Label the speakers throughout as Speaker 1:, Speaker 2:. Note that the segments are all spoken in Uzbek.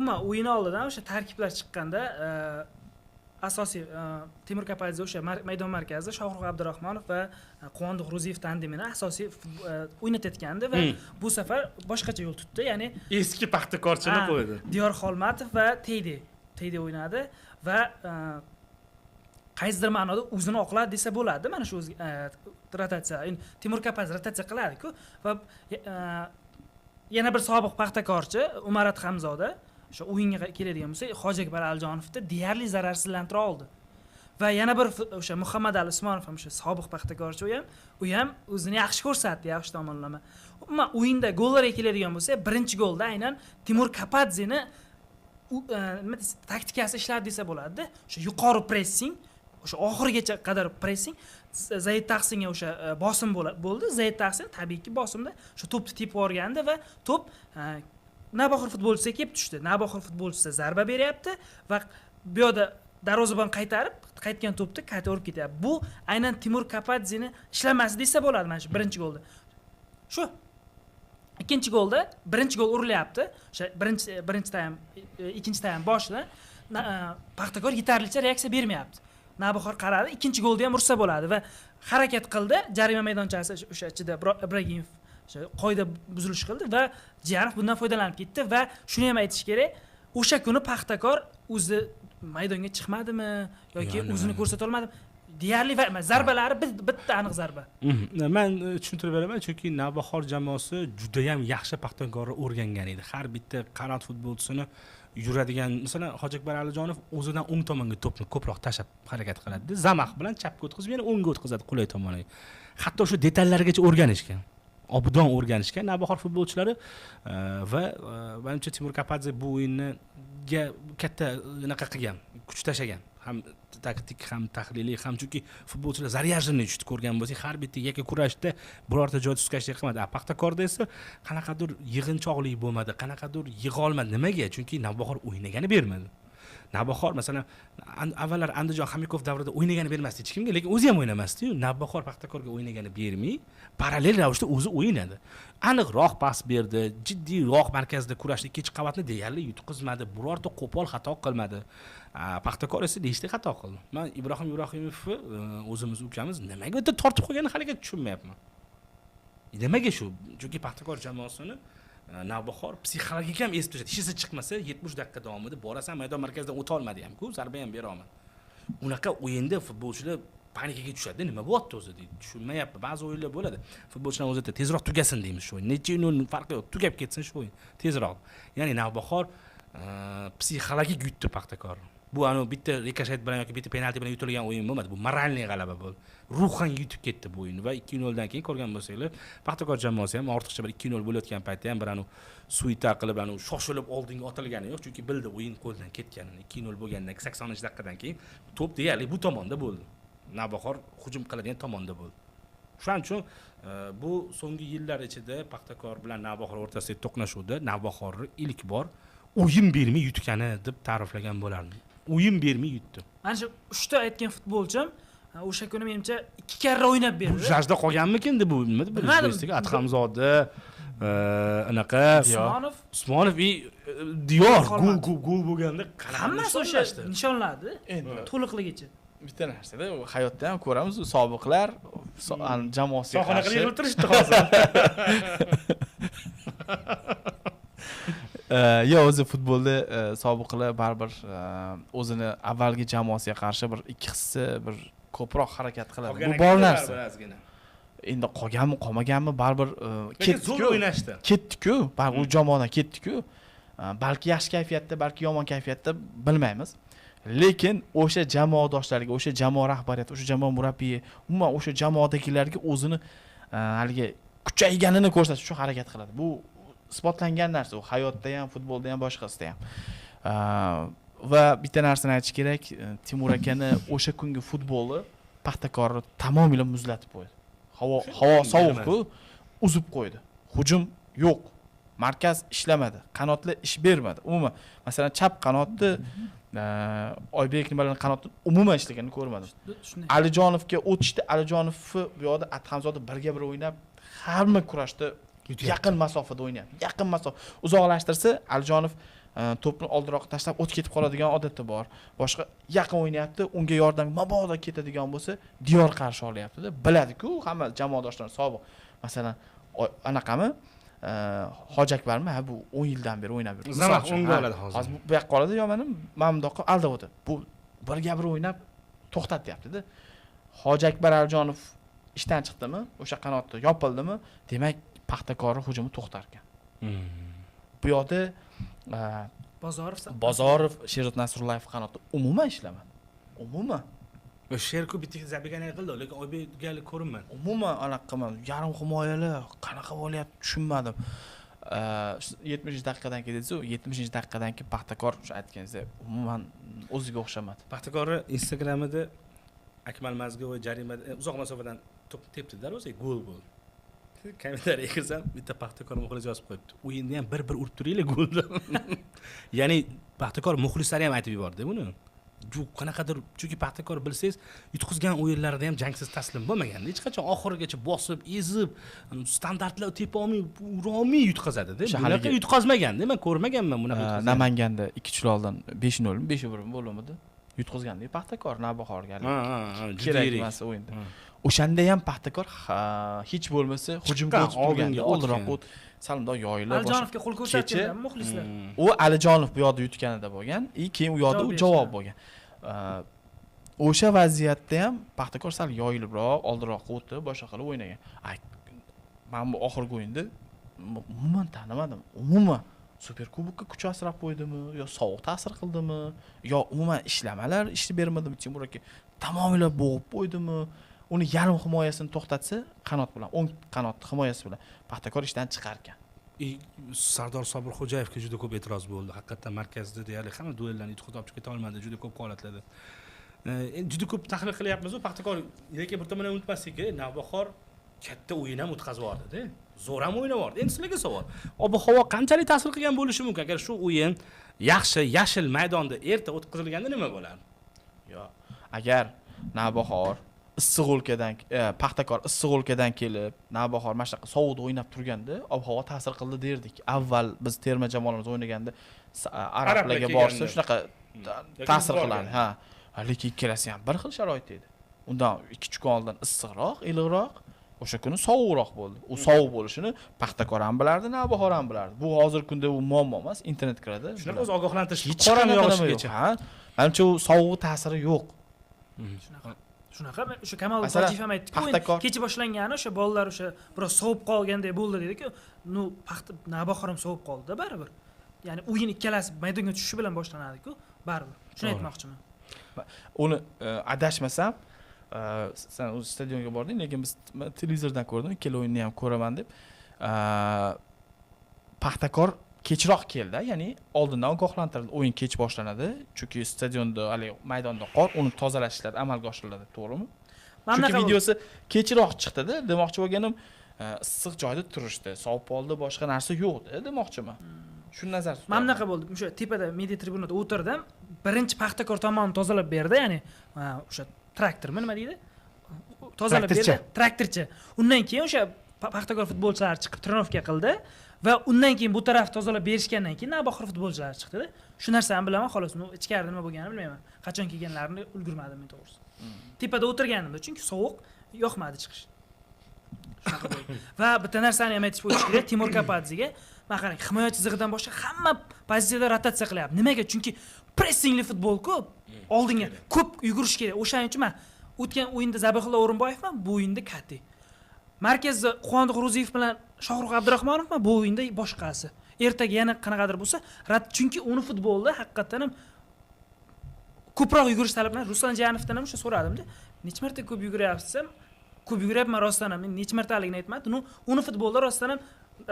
Speaker 1: umuman o'yin oldidan o'sha tarkiblar chiqqanda asosiy Temur Kapadze o'sha maydon markazida Shohruh Abdurahmonov va Quvondiq Ro'ziyev tandemini asosiy o'ynatayotgandi va bu safar boshqacha yo'l tutdi. Ya'ni
Speaker 2: eski Paxtakorchini qo'ydi.
Speaker 1: Diyor Xolmatov va Teyde o'ynadi va qaysidir ma'noda o'zini oqladi desa bo'ladi. Mana shu rotatsiya. Temur Kapadze rotatsiya qiladi-ku va yana bir sobiq Paxtakorchi Umarat Hamzoda o'sha o'yinga keladigan bo'lsa, Hojiakbar Aljonovni deyarli zararsizlantira oldi. Va yana bir o'sha Muhammad Ali Usmonov ham o'sha sobiq Paxtakorchi u ham o'zini yaxshi ko'rsatdi, yaxshi tomonlama. Umuman o'yinda gollarga keladigan bo'lsa, birinchi golda aynan Temur Kapadzeni nima deysiz, taktikasi ishladi desa bo'ladi. O'sha yuqori pressing, o'sha oxirigacha qadar pressing, Zaid Tahsinga o'sha bosim bo'ldi. Zaid Tahsin tabiiyki bosimda o'sha to'pni tepib yuborgandi va to'p Navbahor futbolchisiga kelib tushdi. Navbahor futbolchisi zarba beryapti va bu yerda darvozabon qaytgan to'pni qayta urib ketyapti. Bu aynan Temur Kapadzeni ishlamasi desa bo'ladi mana shu birinchi golda. Shu ikkinchi golda birinchi gol urilyapti. O'sha birinchi taym, ikkinchi taym boshida Paxtakor yetarlicha reaksiya bermayapti. Navbahor qaradi, ikkinchi golda ham ursa bo'ladi va harakat qildi. Jarima maydonchasi o'sha ichida Ibragimov qoida buzilish qildi va Jiyanov bundan foydalanib ketdi va shuni ham aytish kerak, o'sha kuni Paxtakor o'zi maydonga chiqmadimi yoki o'zini ko'rsata olmadimi? Deyarli zarbalari bitta aniq zarba.
Speaker 2: Men tushuntirib beraman, chunki Navbahor jamoasi juda ham yaxshi Paxtakorni o'rgangan edi. Har bitta qanot futbolchisini yuradigan, masalan, Hojiakbar Alijonov o'zidan o'ng tomonga to'pni ko'proq tashab harakat qiladi. Zamax bilan chapga o'tkazib, yana o'ngga o'tkazadi qulay tomoniga. Hatto shu detallargacha o'rganishgan. Obdon o'rganishgan Navbahor futbolchilari va menimcha Temur Kapadze bu o'yinga katta unaqa qilgan, kuch tashagan. Ham taktik, ham tahliliy, ham chunki futbolchilar zaryajini tushdi ko'rgan bo'lsak, har bitta yakka kurashda birorta joy tuskashlik qilmadi. Paxtakorda esa qanaqadir yig'inchoqlik bo'lmadi, qanaqadir yig'a olmadi. Nimaga? Chunki Navbahor o'ynagani bermadi. Navbahor masalan avvallar Andijon Xamikov davrida o'ynagani bermasdi hech kimga, lekin o'zi ham o'ynamasdi-yu. Navbahor Paxtakorga o'ynagani bermay, parallel ravishda o'zi o'ynadi. Aniqroq pas berdi, jiddiyroq markazda kurashdi, ikkinchi qavatni deyarli yutqizmadi, birorta qo'pol xato qilmadi. Paxtakor esa nechta xato qildi. Men Ibrohim Ibrohimovni o'zimiz ukamiz nimaga o'ta tortib qo'yganini haligacha tushunmayapman. Nimaga shu? Chunki Paxtakor jamoasini Navbahor psixologik ham esib tashladi. Hechisi chiqmasa 70 daqiqa davomida borasan maydon markazidan o'ta olmadi ham-ku, zarba ham bera olmadi. Unaqa o'yinda futbolchilar panikaga tushadi. Nima bo'lyapti o'zi deydi. Tushunmayapti. Ba'zi o'yinlar bo'ladi. Futbolchilar o'zida tezroq tugasin deymiz shu o'yin. Necha o'yin farqi yo'q, tugab ketsin shu o'yin. Tezroq. Ya'ni Navbahor psixologik yutdi Paxtakor. Bu bitta rikoshet bilan yoki bitta penalti bilan yutilgan o'yin bo'lmadi. Bu moralniy g'alaba bo'ldi. Ruhan yutib ketdi bu o'yinni va 2-0 dan keyin ko'rgan bo'lsanglar, Paxtakor jamoasi ham ortiqcha bir 2-0 bo'layotgan paytda ham bir suita qilib, shoshilib oldinga otilgani yo'q, chunki bildi o'yin qo'ldan ketganini. 2-0 bo'lgandan 80-daqiqadan keyin to'p deyarli bu tomonda bo'ldi. Navbahor hujum qiladigan tomonda bo'ldi. Shuning uchun bu so'nggi yillar ichida Paxtakor bilan Navbahor o'rtasidagi to'qnashuvda Navbahorni ilk bor o'yin bermay yutgani deb ta'riflagan bo'lardim. O'yin bermay yutdi.
Speaker 1: Mana shu 3 ta aytgan futbolchim o'sha kuni menimcha 2 karra o'ynab berdi.
Speaker 2: Jajda qolganmikin bu nima bilmaysiz? Atxamzoda, anaqa Usmonov Diyor gol bo'lganda
Speaker 1: hammasi o'sha nishonladi. To'liqligicha.
Speaker 3: Bitta narsada hayotda ham ko'ramiz, sobiqlar jamoasiga
Speaker 2: qarshi qanaqa yig'ilib turishdi hozir.
Speaker 3: Yo, o'zi futbolda sobiqlar baribir o'zini avvalgi jamoasiga qarshi bir ikki hissi bir ko'proq harakat qiladi. Bu bor narsa. Endi qolganmi, qolmaganmi baribir
Speaker 2: zo'r o'ynashdi.
Speaker 3: Ketdi-ku, baribir u jamoadan ketdi-ku. Balki yaxshi kayfiyatda, balki yomon kayfiyatda bilmaymiz. Lekin o'sha jamoadoshlariga, o'sha jamoa rahbariyati, o'sha jamoa murabbiyi, umuman o'sha jamoadagilarga o'zini haliga kuchayganini ko'rsatish uchun harakat qiladi. Bu isbotlangan narsa, u hayotda ham, futbolda ham, boshqasida ham. Va bitta narsani aytish kerak, Timur akani o'sha kungi futboli Paxtakorni tamomila muzlatib qo'ydi. Havo sovuq-ku, uzib qo'ydi. Hujum yo'q. Markaz ishlamadi, qanotlar ish bermadi. Umuman, masalan, chap qanotni Oybek nimalarning qanotni umuman ishlaganini ko'rmadim. Alijonovga o'tishdi, Alijonovni bu yoqda Atxamzoda birga bir o'ynab, hamma kurashda yaqin masofada o'ynayapti. Yaqin masofa. Uzoqlashtirsa, Alijonov to'pni oldiroqqa tashlab o'tib ketib qoladigan odati bor. Boshqa yaqin o'ynayapti, unga yordam mabodo ketadigan bo'lsa, Diyor qarshi olyapti-da. Biladi-ku hamma jamoadoshlar sobiq. Masalan, anaqami? Hojakbarmi? Ha bu 10 yildan beri o'ynab yuribdi.
Speaker 2: Zamoq o'nga oladi hozir.
Speaker 3: Hozir bu yoqqa qoladi, yo mana bundoqqa aldab o'tadi. Bu birga bir o'ynab to'xtatyapti-da. Hojakbar Aljonov ishdan chiqdimi? O'sha qanotda yopildimi? Demak, Paxtakorning hujumi to'xtar ekan. Bu yoqda Bozorov, Sherzod Nasrullayev qanotda umuman ishlamadi. Umuman.
Speaker 2: Sherku bitta zabigan qildi, lekin Oybekgalik ko'rinmadi.
Speaker 3: Umuman anaqa qilmadi. Yarim himoyalar qanaqa bo'lyapti tushunmadim. 70-daqiqadan keyin dedingiz-ku, 70-daqiqadan keyin Paxtakor o'sha aytganingizdek umuman o'ziga o'xshamadi.
Speaker 2: Paxtakorni Instagramida Akmal Mazgo'y jarimada uzoq masofadan to'p tepdi-da, o'zi gol bo'ldi. Kommentariyaga kirsam, bitta Paxtakor muxlis yozib qo'yibdi. O'yinda ham bir urib turinglar golni. Ya'ni Paxtakor muxlislari ham aytib yubordi buni. Qanaqadir, chunki Paxtakor bilsangiz, yutqizgan o'yinlarida ham jangsiz taslim bo'lmaganda, hech qachon oxirigacha bosib, ezib, standartlar tepa olmay yutqazadi-da. Bunaqa yutqazmaganda, men ko'rmaganman bunaqa yutqazgan.
Speaker 3: Namanganda 2 yil oldin 5-0, 5-1 bo'limida yutqizganda Paxtakor Navbahorga. Kerak emas o'yinda. O'shanda ham Paxtakor hech bo'lmasa hujumga o'tib turganda, oldinroq salimda yoyilib
Speaker 1: Alijonovga qo'l ko'rsatgan muxlislar.
Speaker 3: U Alijonov bu yoqda yutganida bo'lgan, keyin u yoqda javob bo'lgan. O'sha vaziyatda ham Paxtakor sal yoyilibroq, oldinroqqa o'tib, boshqa qilib o'ynagan. Men bu oxirgi o'yinda umuman tanimadim. Umuman Superkubokka kuch asrab qo'ydimi yo sovuq ta'sir qildimi yo umuman ishlamalar ishni bermadimi Timurga tamomila bo'g'ib qo'ydimi? Uni yarim himoyasini to'xtatsa, qanot bilan, o'ng qanot himoyasi bilan Paxtakor ishdan chiqar ekan.
Speaker 2: Sardor Sobirxo'jayevga juda ko'p e'tiroz bo'ldi. Haqiqatan markazda deyarli hamma duellarni yutuqqa olib keta olmadi, juda ko'p holatlarda. Juda ko'p tahlil qilyapmiz-ku, Paxtakor lekin bir tomondan unutmaslik kerak, Navbahor katta o'yin ham o'tkazib yubordi-da. Zo'r ham o'ynab yubordi. Endi sizlarga savol. Ob-havo qanchalik ta'sir qilgan bo'lishi mumkin? Agar shu o'yin yaxshi, yashil maydonda erta o'tkazilganda nima bo'lardi?
Speaker 3: Yo, agar Navbahor issiq o'lkadan Paxtakor issiq o'lkadan kelib, Navbahor mana shunaqa sovuqda o'ynab turganda, ob-havo ta'sir qildi derdik. Avval biz terma jamoalarimiz o'ynaganda arablarga borsa shunaqa ta'sir qilardi. Ha, lekin ikkalasi ham bir xil sharoitda edi. Undan 2 kun oldin issiqroq, iliqroq, o'sha kuni sovuqroq bo'ldi. U sovuq bo'lishini Paxtakor ham bilardi, Navbahor ham bilardi. Bu hozirgi kunda u muammo emas, internet kiradi.
Speaker 2: Shunaqa o'zi ogohlantirish, qora yog'ishigacha.
Speaker 3: Ha, menimcha u sovuq ta'siri yo'q.
Speaker 1: Shunaqa o'sha Kamol Tojiyev ham aytdi-ku, kecha boshlangani o'sha bolalar o'sha biroz sovib qolgandek bo'ldi dedi-ku. Nu Navbahor ham sovib qoldi-da baribir. Ya'ni o'yin ikkalasi maydonga tushishi bilan boshlanadi-ku, baribir. Shuni aytmoqchiman.
Speaker 3: Uni adashmasam, sen o'z stadionga bording, lekin biz televizordan ko'rdim, ikkala o'yinni ham ko'raman deb. Paxtakor kechroq keldi, ya'ni oldindan ogohlantirildi. O'yin kech boshlanadi, chunki stadionda, hali maydonda qor, uni tozalash ishlari amalga oshiriladi, to'g'rimi? Chunki videosi kechroq chiqdi-da, demoqchi bo'lganim, issiq joyda turishdi, sovuq polda boshqa narsa yo'qdi, demoqchiman. Shuni nazarda tutaman.
Speaker 1: Mana bunaqa bo'ldi. O'sha tepada media tribunada o'tirdim. Birinchi Paxtakor tomonini tozalab berdi, ya'ni o'sha traktormi nima deydi? Tozalab berdi, traktorchi. Undan keyin o'sha Paxtakor futbolchilari chiqib trenovka qildi va undan keyin bu taraf tozalab berishgandan keyin Navbahor futbolchilari chiqdi-da. Shu narsani bilaman, xolos. Ichkarida nima bo'lganini bilmayman. Qachon kelganlarini ulgurmadim men to'g'risi. Tepada o'tirganimda, chunki sovuq, yoqmadi chiqish. Shunaqa bo'ldi. Va bitta narsani ham aytib o'tish kerak, Timur Kapadziga. Mana qarang, himoya chizig'idan boshqa hamma pozitsiyada rotatsiya qilyapti. Nimaga? Chunki pressingli futbol ko'p. Oldinga ko'p yugurish kerak. O'shaning uchun men o'tgan o'yinda Zabihullo O'rinboyevman, bu o'yinda Kati. Markazda Quvondiq Ro'ziyev bilan Shohruh Abdurahmonovman, bu o'yinda boshqasi. Ertaga yana qanaqadir bo'lsa, chunki uni futbolda haqiqatan ham ko'proq yugurish talablanadi. Ruslan Janovdan ham o'sha so'radim-da. Necha marta ko'p yuguryapsiz? Ko'p yuguryapman rostdan ham. Men necha martaligini aytmadim. Uni futbolda rostdan ham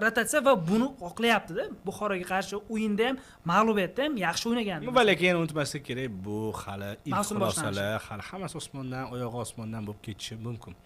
Speaker 1: rotatsiya va buni oqlayapti-da. Buxoroga qarshi o'yinda ham, mag'lubiyatda ham yaxshi o'ynagan.
Speaker 2: Va lekin unutmaslik kerak, bu hali ilk xulosalar, hali hammasi osmondan, oyog'i osmondan bo'lib ketishi mumkin.